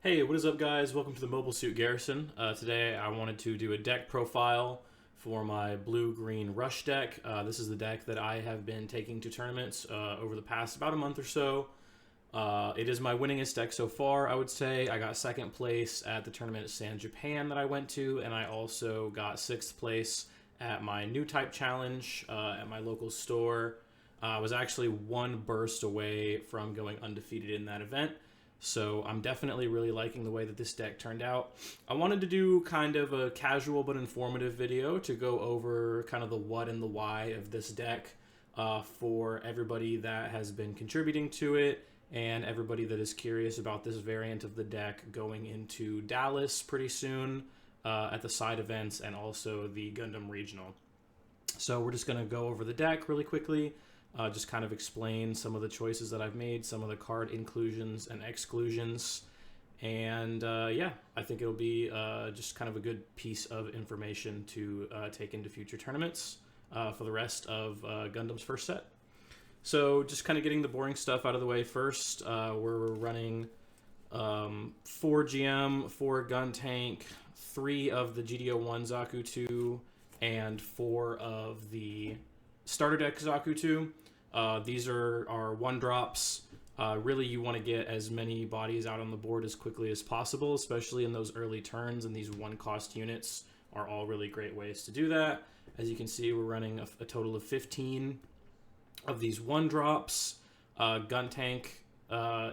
Hey, what is up, guys? Welcome to the Mobile Suit Garrison. Today I wanted to do a deck profile for my blue-green rush deck. This is the deck that I have been taking to tournaments over the past about a month or so. It is my winningest deck so far, I would say. I got second place at the tournament at San Japan that I went to, and I also got sixth place at my new type challenge at my local store. I was actually one burst away from going undefeated in that event. So I'm definitely really liking the way that this deck turned out. I wanted to do kind of a casual but informative video to go over kind of the what and the why of this deck for everybody that has been contributing to it and everybody that is curious about this variant of the deck going into Dallas pretty soon at the side events and also the Gundam Regional. So we're just going to go over the deck really quickly. Just kind of explain some of the choices that I've made, some of the card inclusions and exclusions. And yeah, I think it'll be just kind of a good piece of information to take into future tournaments for the rest of Gundam's first set. So just kind of getting the boring stuff out of the way first, we're running 4 GM, 4 gun tank, 3 of the GDO1 Zaku 2, and 4 of the starter deck Zaku 2. These are our 1-drops. Really, you want to get as many bodies out on the board as quickly as possible, especially in those early turns, and these 1-cost units are all really great ways to do that. As you can see, we're running a total of 15 of these 1-drops. Gun tank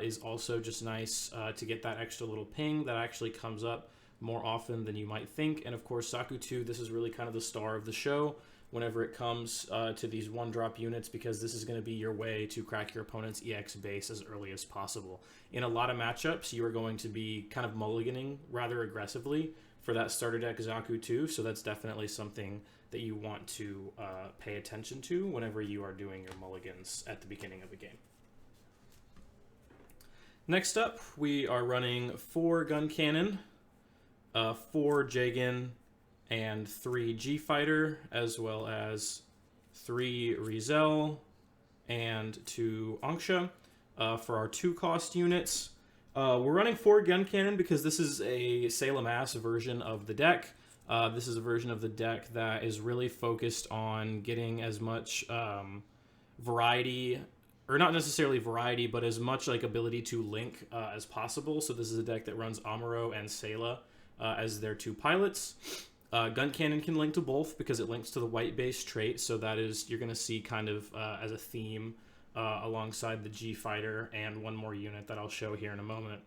is also just nice to get that extra little ping that actually comes up more often than you might think. And of course, Zaku 2, this is really kind of the star of the show whenever it comes to these 1-drop units, because this is going to be your way to crack your opponent's EX base as early as possible. In a lot of matchups, you are going to be kind of mulliganing rather aggressively for that starter deck Zaku 2, so that's definitely something that you want to pay attention to whenever you are doing your mulligans at the beginning of a game. Next up, we are running 4 gun cannon, 4 Jagan, and 3 G-Fighter, as well as 3 Rizel and 2 Anksha for our 2-cost units. We're running 4 gun cannon because this is a Sayla Mass version of the deck. This is a version of the deck that is really focused on getting as much variety, or not necessarily variety, but as much like ability to link as possible. So this is a deck that runs Amuro and Sayla as their 2 pilots. Gun cannon can link to both because it links to the white base trait, so that is, you're going to see kind of as a theme alongside the G-Fighter and one more unit that I'll show here in a moment,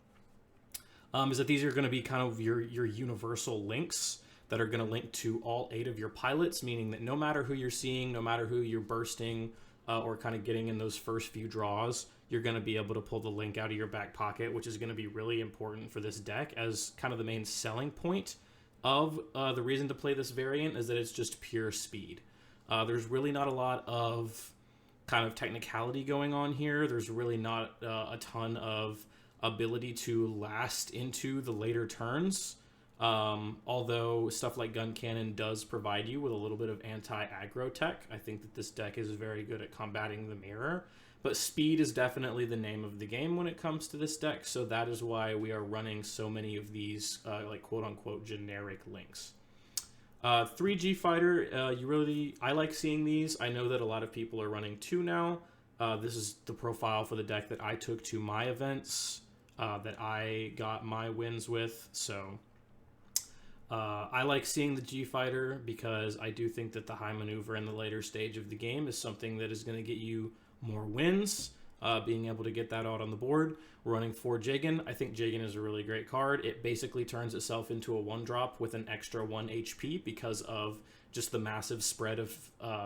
is that these are going to be kind of your universal links that are going to link to all 8 of your pilots, meaning that no matter who you're seeing, no matter who you're bursting or kind of getting in those first few draws, you're going to be able to pull the link out of your back pocket, which is going to be really important for this deck as kind of the main selling point of the reason to play this variant is that it's just pure speed. There's really not a lot of kind of technicality going on here. There's really not a ton of ability to last into the later turns. Although stuff like gun cannon does provide you with a little bit of anti-aggro tech. I think that this deck is very good at combating the mirror. But speed is definitely the name of the game when it comes to this deck, so that is why we are running so many of these, like quote-unquote generic links. 3 G-Fighter, I like seeing these. I know that a lot of people are running 2 now. This is the profile for the deck that I took to my events, that I got my wins with, so I like seeing the G-Fighter because I do think that the high maneuver in the later stage of the game is something that is going to get you more wins, being able to get that out on the board. We're running 4 Jagan. I think Jagan is a really great card. It basically turns itself into a 1-drop with an extra 1 HP because of just the massive spread of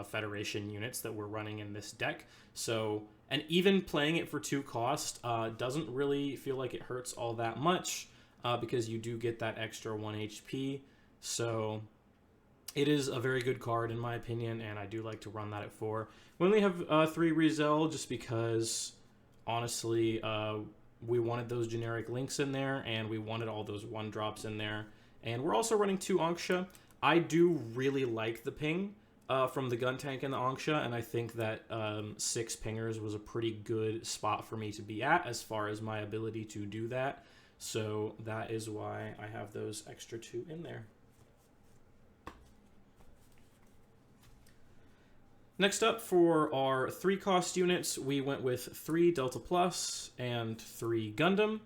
Federation units that we're running in this deck. So, and even playing it for 2 cost doesn't really feel like it hurts all that much because you do get that extra 1 HP. So it is a very good card in my opinion, and I do like to run that at 4. We only have 3 Rizel just because, honestly, we wanted those generic links in there, and we wanted all those 1-drops in there. And we're also running 2 Anksha. I do really like the ping from the gun tank and the Anksha, and I think that 6 pingers was a pretty good spot for me to be at as far as my ability to do that. So that is why I have those extra 2 in there. Next up, for our 3 cost units, we went with 3 Delta Plus and 3 Gundam.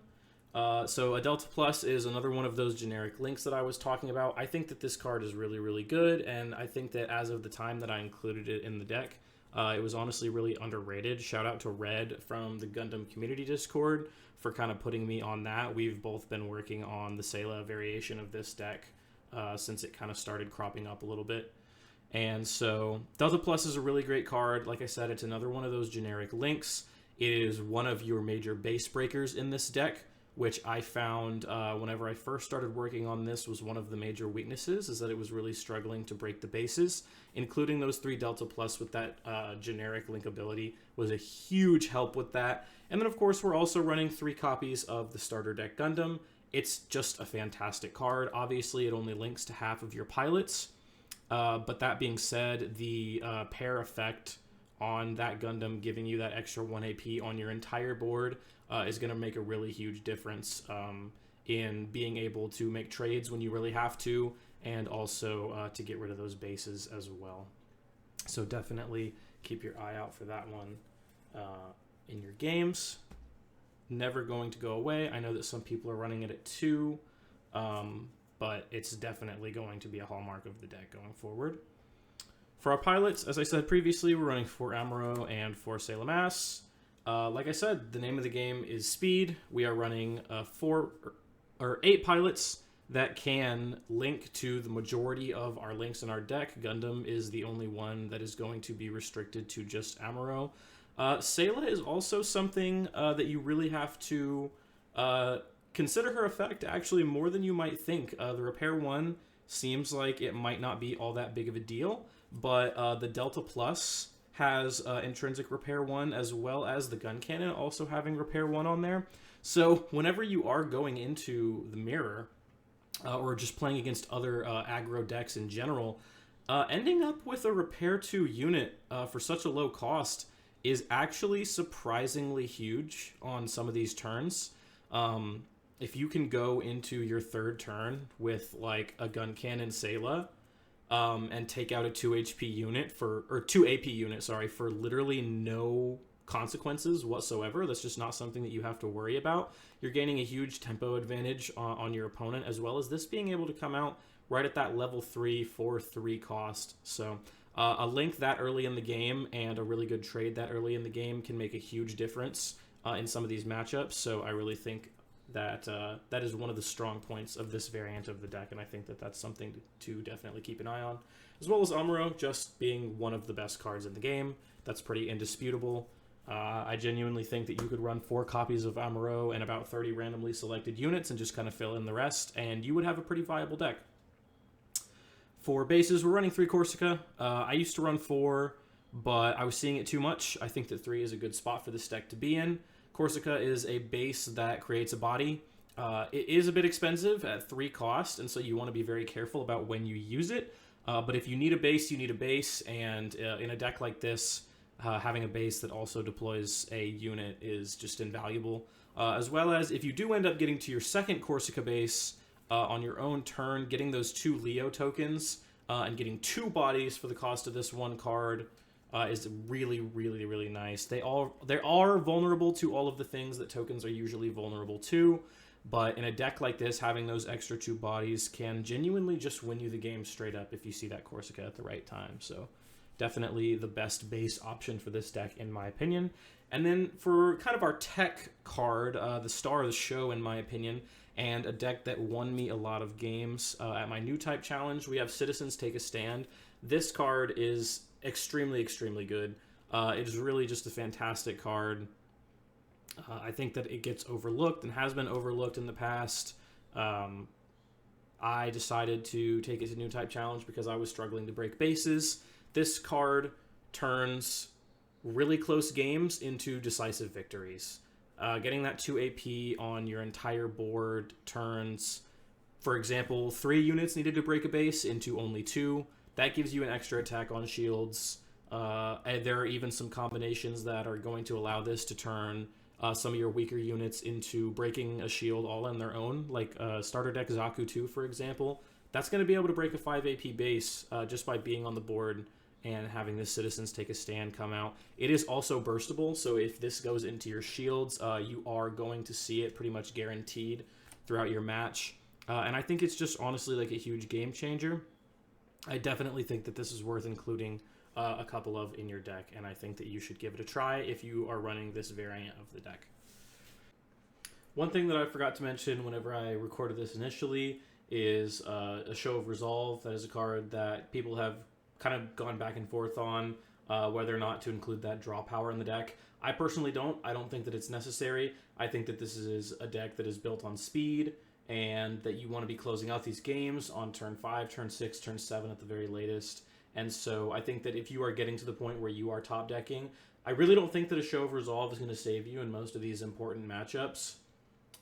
So a Delta Plus is another one of those generic links that I was talking about. I think that this card is really, really good, and I think that as of the time that I included it in the deck, it was honestly really underrated. Shout out to Red from the Gundam community Discord for kind of putting me on that. We've both been working on the Sayla variation of this deck since it kind of started cropping up a little bit. And so Delta Plus is a really great card. Like I said, it's another one of those generic links. It is one of your major base breakers in this deck, which I found whenever I first started working on this was one of the major weaknesses, is that it was really struggling to break the bases. Including those 3 Delta Plus with that generic link ability was a huge help with that. And then, of course, we're also running 3 copies of the starter deck Gundam. It's just a fantastic card. Obviously, it only links to half of your pilots. But that being said, the pair effect on that Gundam giving you that extra 1 AP on your entire board is going to make a really huge difference in being able to make trades when you really have to, and also to get rid of those bases as well. So definitely keep your eye out for that one in your games. Never going to go away. I know that some people are running it at 2. But it's definitely going to be a hallmark of the deck going forward. For our pilots, as I said previously, we're running 4 Aggro and 4 Sayla Mass. Like I said, the name of the game is speed. We are running 8 pilots that can link to the majority of our links in our deck. Gundam is the only one that is going to be restricted to just Aggro. Sayla is also something that you really have to consider her effect actually more than you might think. The Repair 1 seems like it might not be all that big of a deal, but the Delta Plus has intrinsic Repair 1 as well as the Gun Cannon also having Repair 1 on there. So whenever you are going into the mirror or just playing against other aggro decks in general, ending up with a Repair 2 unit for such a low cost is actually surprisingly huge on some of these turns. If you can go into your 3rd turn with like a Gun Cannon Sayla and take out a 2 HP unit or 2 AP unit, for literally no consequences whatsoever, that's just not something that you have to worry about. You're gaining a huge tempo advantage on your opponent, as well as this being able to come out right at that level 3 for 3 cost. So a link that early in the game and a really good trade that early in the game can make a huge difference in some of these matchups. So I really think that that is one of the strong points of this variant of the deck, and I think that that's something to definitely keep an eye on. As well as Amuro just being one of the best cards in the game. That's pretty indisputable. I genuinely think that you could run 4 copies of Amuro and about 30 randomly selected units and just kind of fill in the rest, and you would have a pretty viable deck. For bases, we're running 3 Corsica. I used to run 4, but I was seeing it too much. I think that 3 is a good spot for this deck to be in. Corsica is a base that creates a body. It is a bit expensive at 3 cost, and so you want to be very careful about when you use it. But if you need a base, you need a base, and in a deck like this, having a base that also deploys a unit is just invaluable. As well as if you do end up getting to your 2nd Corsica base on your own turn, getting those 2 Leo tokens and getting 2 bodies for the cost of this 1 card is really, really, really nice. They are vulnerable to all of the things that tokens are usually vulnerable to, but in a deck like this, having those extra 2 bodies can genuinely just win you the game straight up if you see that Corsica at the right time. So definitely the best base option for this deck, in my opinion. And then for kind of our tech card, the star of the show, in my opinion, and a deck that won me a lot of games at my new type challenge, we have Citizens Take a Stand. This card is extremely, extremely good. It is really just a fantastic card. I think that it gets overlooked and has been overlooked in the past. I decided to take it to new type challenge because I was struggling to break bases. This card turns really close games into decisive victories. Getting that 2 AP on your entire board turns, for example, 3 units needed to break a base into only 2. That gives you an extra attack on shields. And there are even some combinations that are going to allow this to turn some of your weaker units into breaking a shield all on their own, like starter deck Zaku 2, for example. That's going to be able to break a 5 AP base just by being on the board and having this Citizens Take a Stand come out. It is also burstable, so if this goes into your shields, you are going to see it pretty much guaranteed throughout your match. And I think it's just honestly like a huge game changer. I definitely think that this is worth including a couple of in your deck, and I think that you should give it a try if you are running this variant of the deck. One thing that I forgot to mention whenever I recorded this initially is a Show of Resolve. That is a card that people have kind of gone back and forth on whether or not to include that draw power in the deck. I personally don't. I don't think that it's necessary. I think that this is a deck that is built on speed, and that you want to be closing out these games on turn 5, turn 6, turn 7 at the very latest. And so I think that if you are getting to the point where you are top decking, I really don't think that a Show of Resolve is going to save you in most of these important matchups.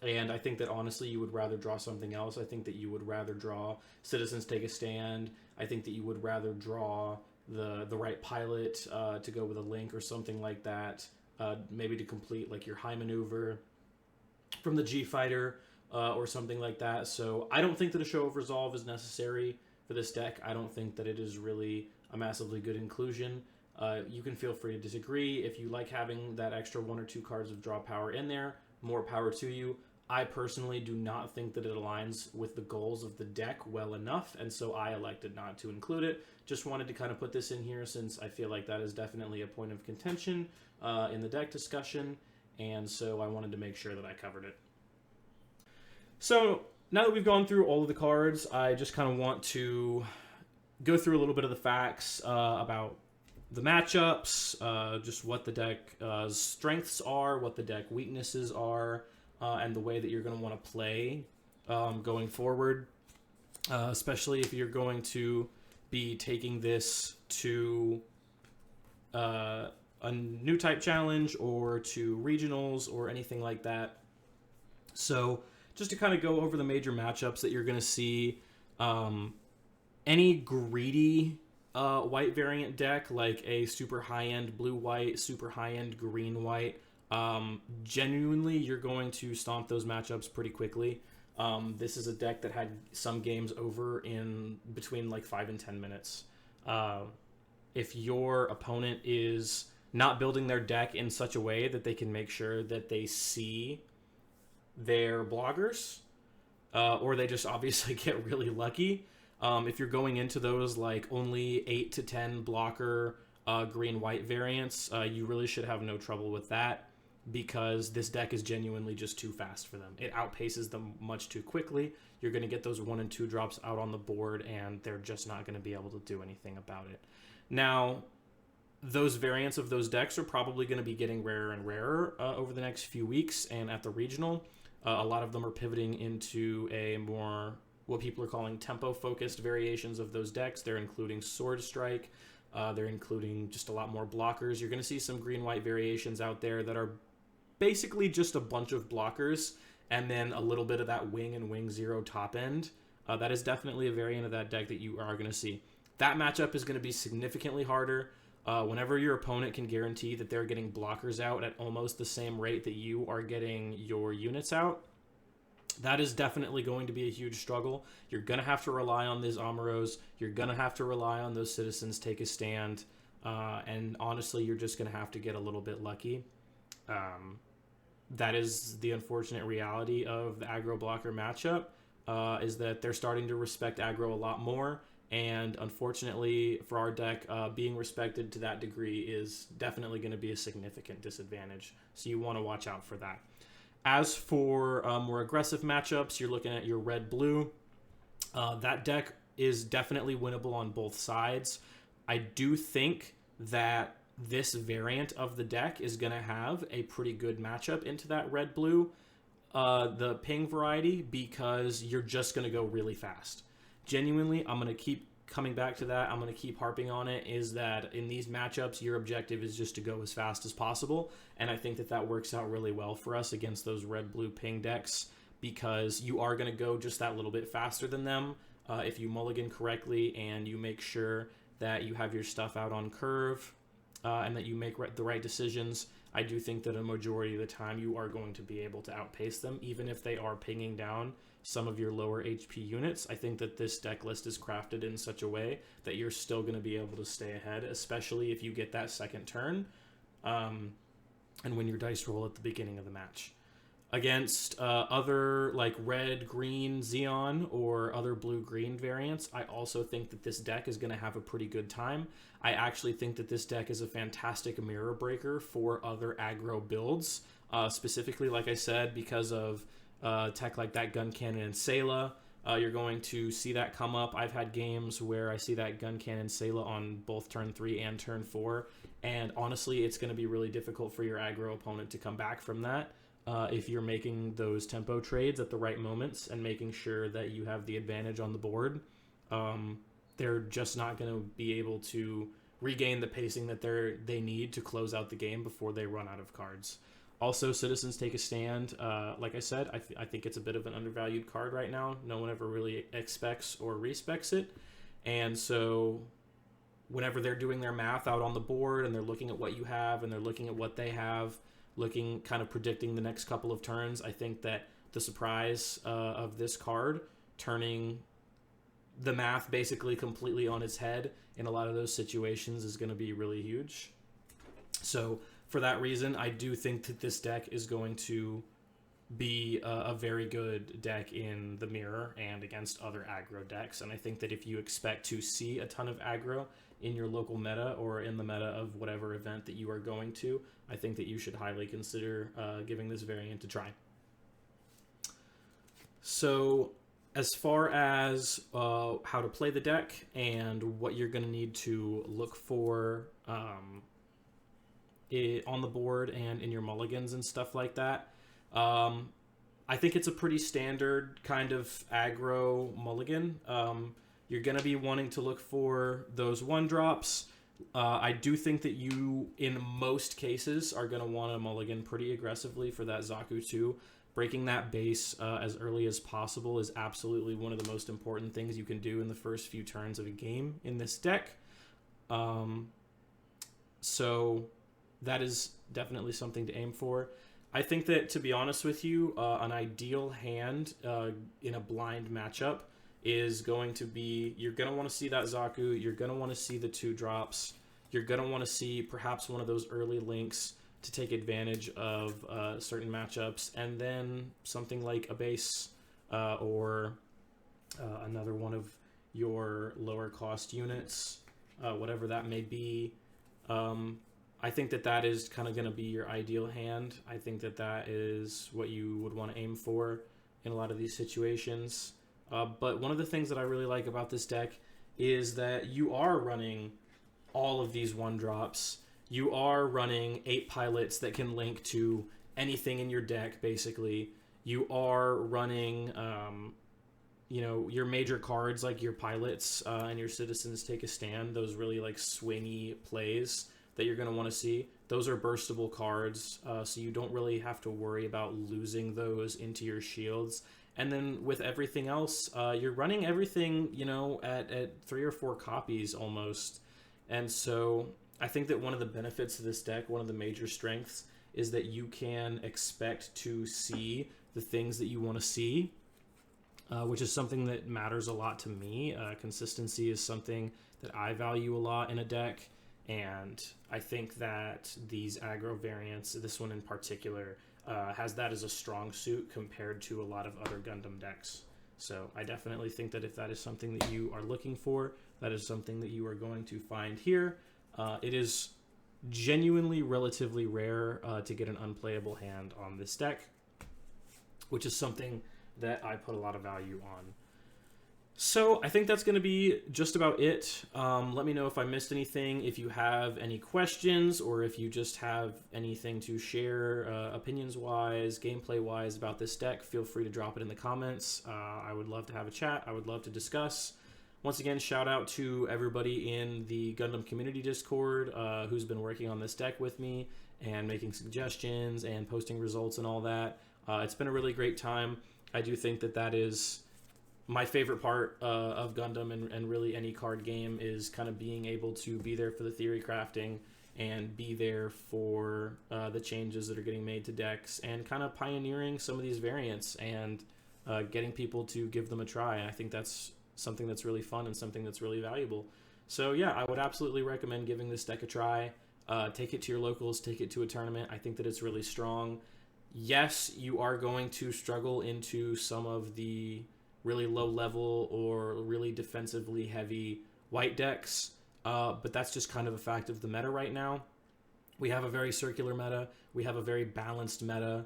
And I think that honestly you would rather draw something else. I think that you would rather draw Citizens Take a Stand. I think that you would rather draw the right pilot to go with a link or something like that. Maybe to complete like your high maneuver from the G Fighter or something like that. So I don't think that a Show of Resolve is necessary for this deck. I don't think that it is really a massively good inclusion. You can feel free to disagree. If you like having that extra 1 or 2 cards of draw power in there, more power to you. I personally do not think that it aligns with the goals of the deck well enough, and so I elected not to include it. Just wanted to kind of put this in here since I feel like that is definitely a point of contention in the deck discussion, and so I wanted to make sure that I covered it. So now that we've gone through all of the cards, I just kind of want to go through a little bit of the facts about the matchups, just what the deck's strengths are, what the deck weaknesses are, and the way that you're going to want to play going forward, especially if you're going to be taking this to a new type challenge or to regionals or anything like that. So just to kind of go over the major matchups that you're going to see, any greedy white variant deck, like a super high-end blue-white, super high-end green-white, genuinely, you're going to stomp those matchups pretty quickly. This is a deck that had some games over in between like 5 and 10 minutes. If your opponent is not building their deck in such a way that they can make sure that they see their blockers, or they just obviously get really lucky. If you're going into those like only 8 to 10 blocker green-white variants, you really should have no trouble with that, because this deck is genuinely just too fast for them. It outpaces them much too quickly. You're going to get those 1 and 2 drops out on the board, and they're just not going to be able to do anything about it. Now, those variants of those decks are probably going to be getting rarer and rarer over the next few weeks, and at the regional, a lot of them are pivoting into a more, what people are calling tempo-focused variations of those decks. They're including Sword Strike. They're including just a lot more blockers. You're going to see some green-white variations out there that are basically just a bunch of blockers and then a little bit of that wing and wing 0 top end. That is definitely a variant of that deck that you are going to see. That matchup is going to be significantly harder. Whenever your opponent can guarantee that they're getting blockers out at almost the same rate that you are getting your units out, that is definitely going to be a huge struggle. You're going to have to rely on these Amuros. You're going to have to rely on those Citizens Take a Stand. And honestly, you're just going to have to get a little bit lucky. That is the unfortunate reality of the aggro blocker matchup, is that they're starting to respect aggro a lot more. And unfortunately for our deck, being respected to that degree is definitely going to be a significant disadvantage. So you want to watch out for that. As for more aggressive matchups, you're looking at your red-blue. That deck is definitely winnable on both sides. I do think that this variant of the deck is going to have a pretty good matchup into that red-blue, the ping variety, because you're just going to go really fast. Genuinely, I'm going to keep coming back to that. I'm going to keep harping on it, is that in these matchups, your objective is just to go as fast as possible. And I think that that works out really well for us against those red-blue ping decks, because you are going to go just that little bit faster than them if you mulligan correctly and you make sure that you have your stuff out on curve and that you make the right decisions. I do think that a majority of the time you are going to be able to outpace them, even if they are pinging down some of your lower HP units. I think that this deck list is crafted in such a way that you're still going to be able to stay ahead, especially if you get that second turn and win your dice roll at the beginning of the match. Against other like red, green, Xeon, or other blue, green variants, I also think that this deck is going to have a pretty good time. I actually think that this deck is a fantastic mirror breaker for other aggro builds, specifically, like I said, because of tech like that gun cannon and Sayla. You're going to see that come up. I've had games where I see that gun cannon Sayla on both turn 3 and turn 4, and honestly, it's going to be really difficult for your aggro opponent to come back from that. If you're making those tempo trades at the right moments and making sure that you have the advantage on the board, they're just not going to be able to regain the pacing that they need to close out the game before they run out of cards. Also, Citizens Take a Stand. Like I said, I think it's a bit of an undervalued card right now. No one ever really expects or respects it. And so whenever they're doing their math out on the board and they're looking at what you have and they're looking at what they have, looking, kind of predicting the next couple of turns, I think that the surprise of this card turning the math basically completely on its head in a lot of those situations is going to be really huge. So for that reason, I do think that this deck is going to be a very good deck in the mirror and against other aggro decks. And I think that if you expect to see a ton of aggro in your local meta or in the meta of whatever event that you are going to, I think that you should highly consider giving this variant a try. So as far as how to play the deck and what you're going to need to look for on the board and in your mulligans and stuff like that, I think it's a pretty standard kind of aggro mulligan. You're going to be wanting to look for those 1-drops. I do think that you, in most cases, are going to want to mulligan pretty aggressively for that Zaku 2. Breaking that base as early as possible is absolutely one of the most important things you can do in the first few turns of a game in this deck. So that is definitely something to aim for. I think that, to be honest with you, an ideal hand in a blind matchup is going to be, you're going to want to see that Zaku, you're going to want to see the 2-drops, you're going to want to see perhaps one of those early links to take advantage of certain matchups, and then something like a base or another one of your lower cost units, whatever that may be. I think that that is kind of going to be your ideal hand. I think that that is what you would want to aim for in a lot of these situations. But one of the things that I really like about this deck is that you are running all of these 1-drops. You are running 8 pilots that can link to anything in your deck, basically. You are running, your major cards like your pilots and your Citizens Take a Stand, those really like swingy plays that you're going to want to see. Those are burstable cards, so you don't really have to worry about losing those into your shields. And then with everything else, you're running everything, at 3 or 4 copies almost. And so I think that one of the benefits of this deck, one of the major strengths, is that you can expect to see the things that you want to see, which is something that matters a lot to me. Consistency is something that I value a lot in a deck, and I think that these aggro variants, this one in particular, has that as a strong suit compared to a lot of other Gundam decks. So I definitely think that if that is something that you are looking for, that is something that you are going to find here. It is genuinely relatively rare to get an unplayable hand on this deck, which is something that I put a lot of value on. So I think that's going to be just about it. Let me know if I missed anything. If you have any questions, or if you just have anything to share opinions-wise, gameplay-wise about this deck, feel free to drop it in the comments. I would love to have a chat. I would love to discuss. Once again, shout out to everybody in the Gundam community Discord who's been working on this deck with me and making suggestions and posting results and all that. It's been a really great time. I do think that that is my favorite part of Gundam and really any card game, is kind of being able to be there for the theory crafting and be there for the changes that are getting made to decks, and kind of pioneering some of these variants and getting people to give them a try. I think that's something that's really fun and something that's really valuable. So yeah, I would absolutely recommend giving this deck a try. Take it to your locals, take it to a tournament. I think that it's really strong. Yes, you are going to struggle into some of the really low level or really defensively heavy white decks, but that's just kind of a fact of the meta right now. We have a very circular meta. We have a very balanced meta.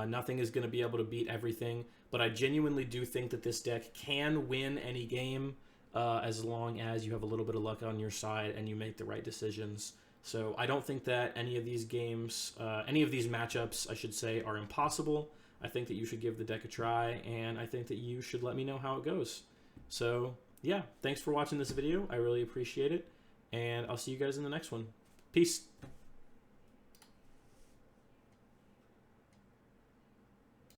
Nothing is going to be able to beat everything, but I genuinely do think that this deck can win any game as long as you have a little bit of luck on your side and you make the right decisions. So I don't think that any of these games, any of these matchups, I should say, are impossible. I think that you should give the deck a try, and I think that you should let me know how it goes. So yeah, thanks for watching this video. I really appreciate it, and I'll see you guys in the next one. Peace.